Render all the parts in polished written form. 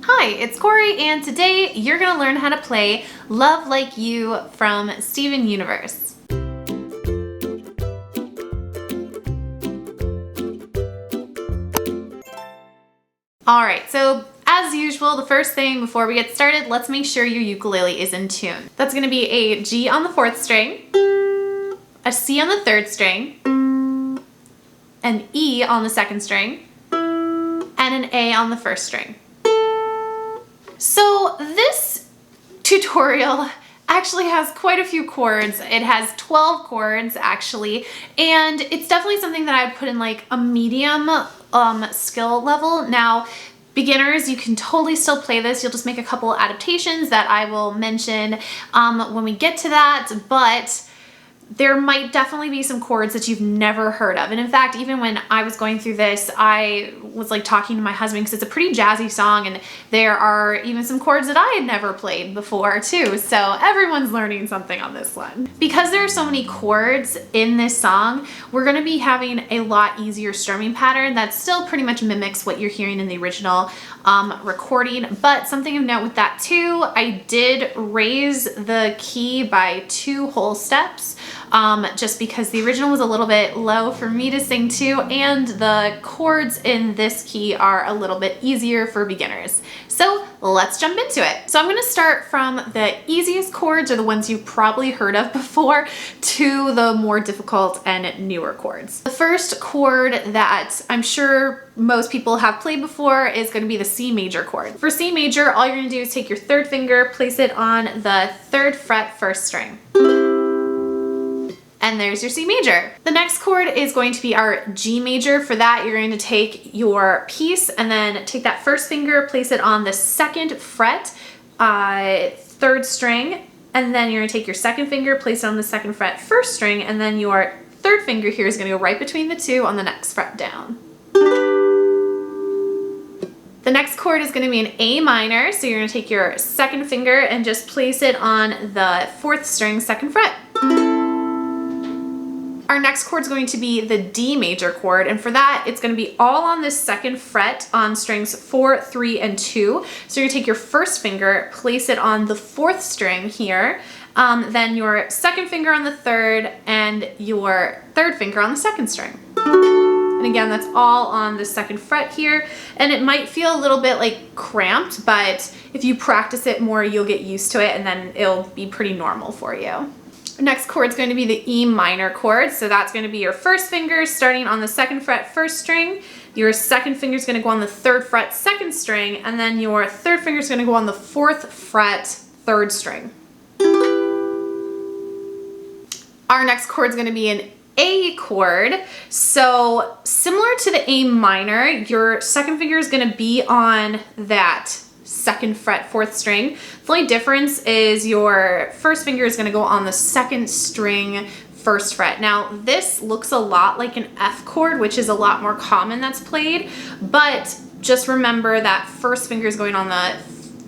Hi, it's Cory, and today you're going to learn how to play Love Like You from Steven Universe. Alright, so as usual, the first thing before we get started, let's make sure your ukulele is in tune. That's going to be a G on the 4th string, a C on the 3rd string, an E on the 2nd string, and an A on the 1st string. So this tutorial actually has quite a few chords. It has 12 chords actually, and it's definitely something that I'd put in like a medium skill level. Now, beginners, you can totally still play this. You'll just make a couple adaptations that I will mention when we get to that, but there might definitely be some chords that you've never heard of. And in fact, even when I was going through this, I was like talking to my husband because it's a pretty jazzy song and there are even some chords that I had never played before too. So everyone's learning something on this one. Because there are so many chords in this song, we're gonna be having a lot easier strumming pattern that still pretty much mimics what you're hearing in the original recording. But something of note with that too, I did raise the key by 2 whole steps. Just because the original was a little bit low for me to sing to, and the chords in this key are a little bit easier for beginners. So let's jump into it. So I'm going to start from the easiest chords, or the ones you've probably heard of before, to the more difficult and newer chords. The first chord that I'm sure most people have played before is going to be the C major chord. For C major, all you're going to do is take your 3rd finger, place it on the 3rd fret 1st string. And there's your C major. The next chord is going to be our G major. For that, you're going to take your piece and then take that 1st finger, place it on the 2nd fret, 3rd string, and then you're going to take your 2nd finger, place it on the 2nd fret 1st string, and then your 3rd finger here is going to go right between the 2 on the next fret down. The next chord is going to be an A minor, so you're going to take your 2nd finger and just place it on the 4th string, 2nd fret. Our next chord is going to be the D major chord, and for that, it's going to be all on this 2nd fret on strings 4, 3, and 2. So you're going to take your 1st finger, place it on the 4th string here, then your 2nd finger on the 3rd, and your 3rd finger on the 2nd string. And again, that's all on the 2nd fret here, and it might feel a little bit like cramped, but if you practice it more, you'll get used to it, and then it'll be pretty normal for you. Next chord is going to be the E minor chord. So that's going to be your 1st finger starting on the 2nd fret 1st string. Your 2nd finger is going to go on the 3rd fret 2nd string, and then your 3rd finger is going to go on the 4th fret 3rd string. Our next chord is going to be an A chord. So similar to the A minor, your 2nd finger is going to be on that 2nd fret 4th string. The only difference is your 1st finger is going to go on the 2nd string 1st fret. Now this looks a lot like an F chord, which is a lot more common that's played, but just remember that 1st finger is going on the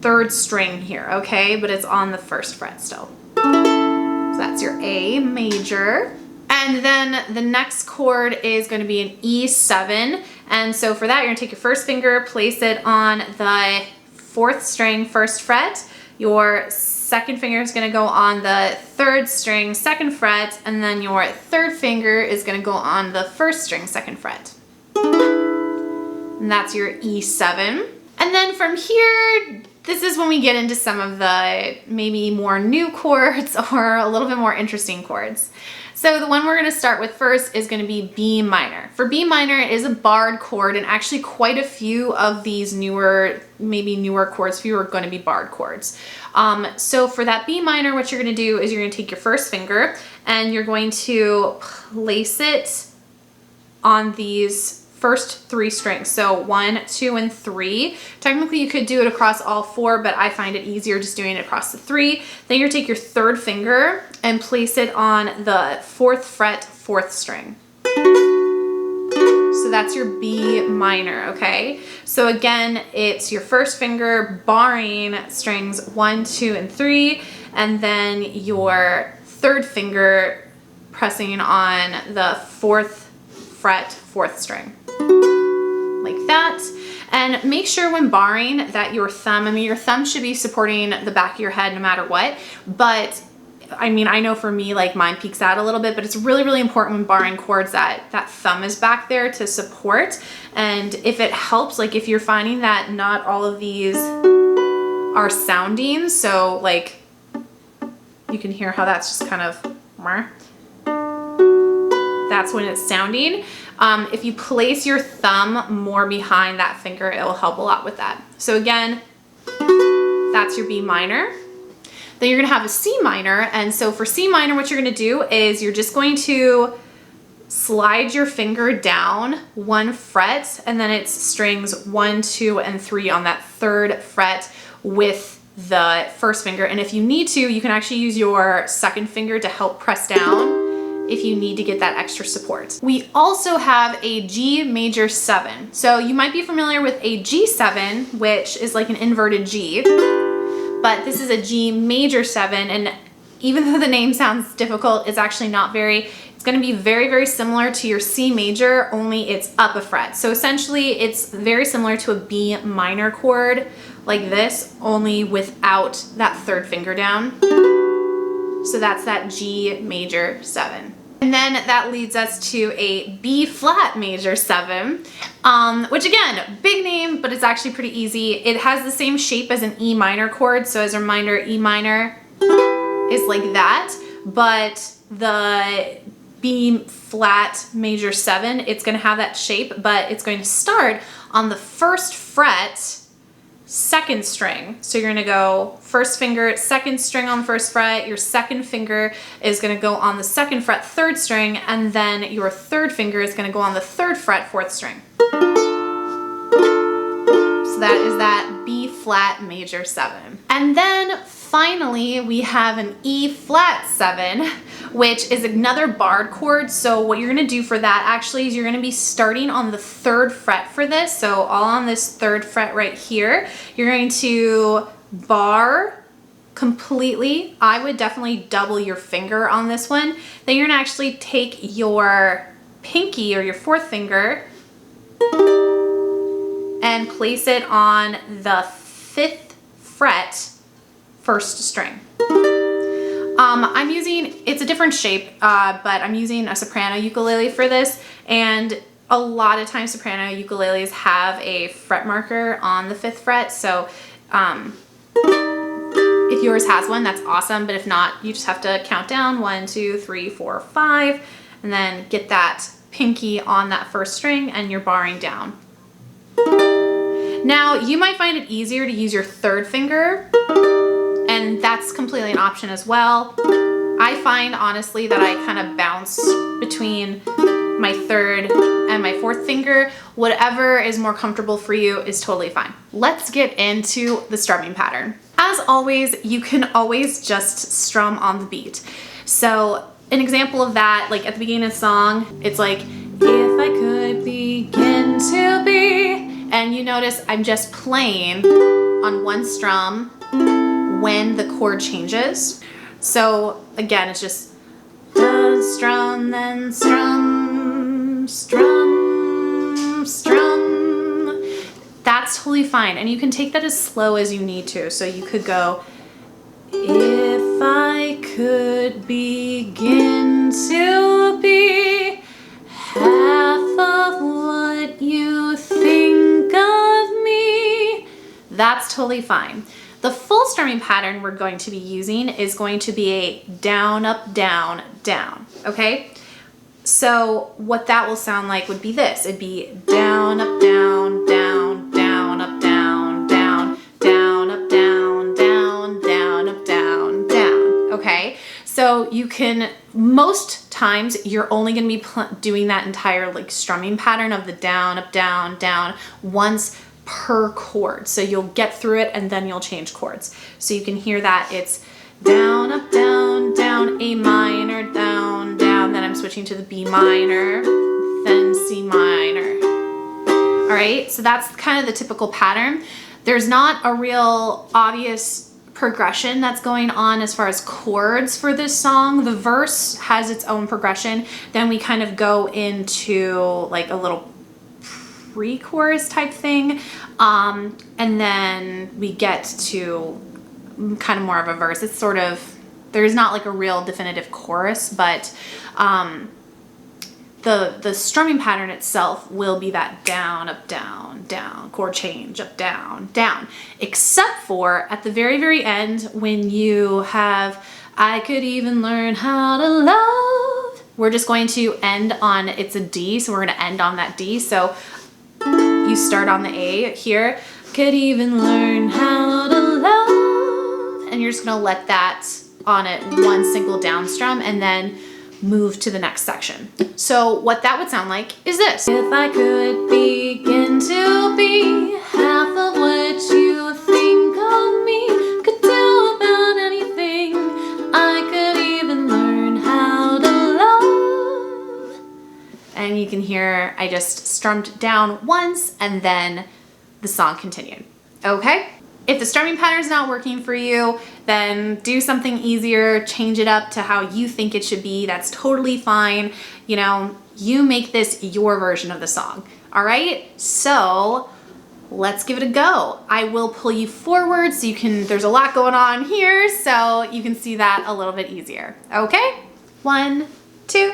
3rd string here, okay? But it's on the 1st fret still. So that's your A major. And then the next chord is going to be an E7. And so for that, you're going to take your 1st finger, place it on the 4th string 1st fret. Your 2nd finger is going to go on the 3rd string 2nd fret, and then your 3rd finger is going to go on the 1st string 2nd fret. And that's your E7. And then from here, this is when we get into some of the maybe more new chords or a little bit more interesting chords. So the one we're going to start with first is going to be B minor. For B minor, it is a barred chord, and actually quite a few of these newer chords for you are going to be barred chords. So for that B minor, what you're going to do is you're going to take your 1st finger and you're going to place it on these first 3 strings. So 1, 2, and 3. Technically you could do it across all 4, but I find it easier just doing it across the 3. Then you're going to take your 3rd finger and place it on the 4th fret 4th string. So that's your B minor, okay? So again, it's your 1st finger barring strings 1, 2, and 3, and then your 3rd finger pressing on the 4th fret 4th string. Like that. And make sure when barring that your thumb, I mean, your thumb should be supporting the back of your head no matter what, but I mean, I know for me, like mine peeks out a little bit, but it's really, really important when barring chords that that thumb is back there to support. And if it helps, like if you're finding that not all of these are sounding, so like you can hear how that's just kind of, that's when it's sounding. If you place your thumb more behind that finger, it will help a lot with that. So again, that's your B minor. Then you're gonna have a C minor. And so for C minor, what you're gonna do is you're just going to slide your finger down 1 fret, and then it's strings 1, 2, and 3 on that 3rd fret with the 1st finger. And if you need to, you can actually use your 2nd finger to help press down if you need to get that extra support. We also have a G major 7. So you might be familiar with a G7, which is like an inverted G, but this is a G major 7. And even though the name sounds difficult, it's actually not very. It's gonna be very, very similar to your C major, only it's up a fret. So essentially it's very similar to a B minor chord like this, only without that 3rd finger down. So that's that G major 7. And then that leads us to a B flat major 7, which again, big name, but it's actually pretty easy. It has the same shape as an E minor chord. So as a reminder, E minor is like that, but the B flat major 7, it's gonna have that shape, but it's going to start on the 1st fret, 2nd string. So you're gonna go 1st finger, 2nd string on the 1st fret, your 2nd finger is gonna go on the 2nd fret, 3rd string, and then your 3rd finger is gonna go on the 3rd fret, 4th string. So that is that B flat major 7. And then finally, we have an E flat 7, which is another barred chord. So what you're gonna do for that actually is you're gonna be starting on the 3rd fret for this. So all on this 3rd fret right here, you're going to bar completely. I would definitely double your finger on this one. Then you're gonna actually take your pinky or your 4th finger and place it on the 5th fret, 1st string. I'm using, it's a different shape, but I'm using a soprano ukulele for this, and a lot of times soprano ukuleles have a fret marker on the 5th fret, so if yours has one, that's awesome, but if not, you just have to count down 1, 2, 3, 4, 5, and then get that pinky on that 1st string, and you're barring down. Now, you might find it easier to use your 3rd finger, and that's completely an option as well. I find, honestly, that I kind of bounce between my 3rd and my 4th finger. Whatever is more comfortable for you is totally fine. Let's get into the strumming pattern. As always, you can always just strum on the beat. So an example of that, like at the beginning of the song, it's like, if I could begin to be, and you notice I'm just playing on 1 strum when the chord changes. So again, it's just strum, then strum, strum, strum. That's totally fine. And you can take that as slow as you need to. So you could go, if I could begin to be half of what you think of me. That's totally fine. The full strumming pattern we're going to be using is going to be a down, up, down, down, okay? So what that will sound like would be this. It'd be down, up, down, down, down, up, down, down, down, up, down, down, down, up, down, down, okay? So you can, most times you're only gonna be doing that entire like strumming pattern of the down, up, down, down once per chord. So you'll get through it and then you'll change chords. So you can hear that it's down, up, down, down, A minor, down, down, then I'm switching to the B minor, then C minor. All right, so that's kind of the typical pattern. There's not a real obvious progression that's going on as far as chords for this song. The verse has its own progression. Then we kind of go into like a little pre-chorus type thing. And then we get to kind of more of a verse. It's sort of, there's not like a real definitive chorus, but the strumming pattern itself will be that down, up, down, down, chord change, up, down, down, except for at the very, very end when you have, I could even learn how to love. We're just going to end on, it's a D, so we're going to end on that D. So you start on the A here, could even learn how to love, and you're just going to let that on it one single down strum and then move to the next section. So what that would sound like is this. If I could begin to be half of what you think of me, could do about anything, I could even learn how to love. And you can hear I just strummed down once and then the song continued. Okay? If the strumming pattern is not working for you, then do something easier, change it up to how you think it should be. That's totally fine. You know, you make this your version of the song. All right? So let's give it a go. I will pull you forward so you can, there's a lot going on here, so you can see that a little bit easier. Okay? 1, 2,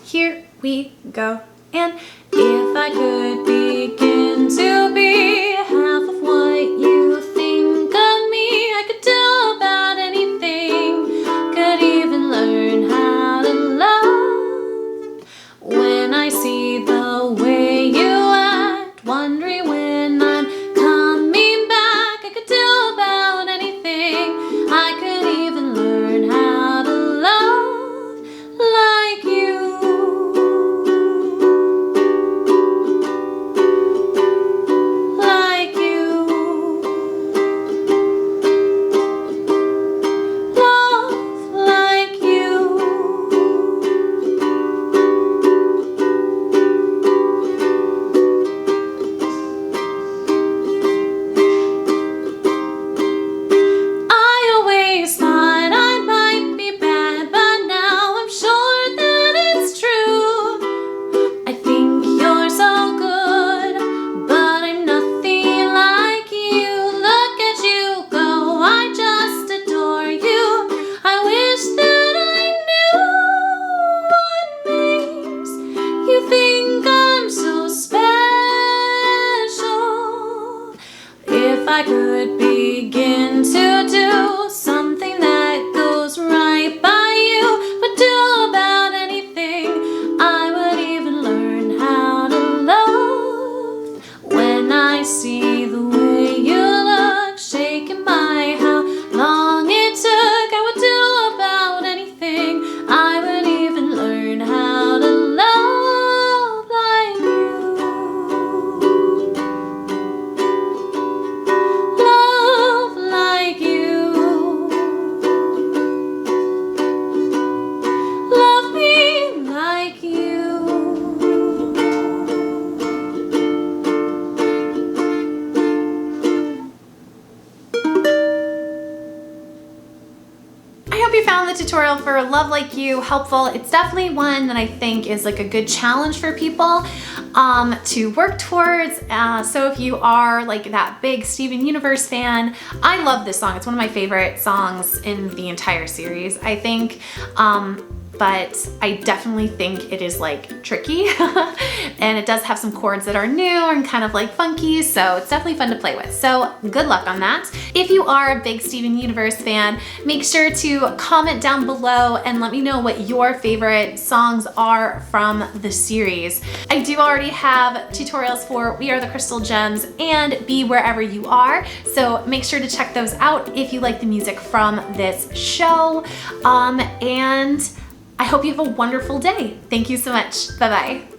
here we go. And if I could begin to be half of what you think of me, I could do about anything, could even learn how to love. When I see the way you act, wondering when I'm coming back, I could do about anything, I could even learn how to love like you. I could begin to do something that goes right by you, but do about anything, I would even learn how to love. When I see the way you look, shaking my how long it took, I would do about anything, I would even learn how to love like you. Love like you. Love me like you. I hope you found the tutorial for Love Like You helpful. It's definitely one that I think is like a good challenge for people to work towards. So if you are like that big Steven Universe fan, I love this song. It's one of my favorite songs in the entire series, I think. But I definitely think it is like tricky and it does have some chords that are new and kind of like funky, so it's definitely fun to play with. So good luck on that. If you are a big Steven Universe fan, make sure to comment down below and let me know what your favorite songs are from the series. I do already have tutorials for We Are the Crystal Gems and Be Wherever You Are, so make sure to check those out if you like the music from this show. And I hope you have a wonderful day. Thank you so much. Bye-bye.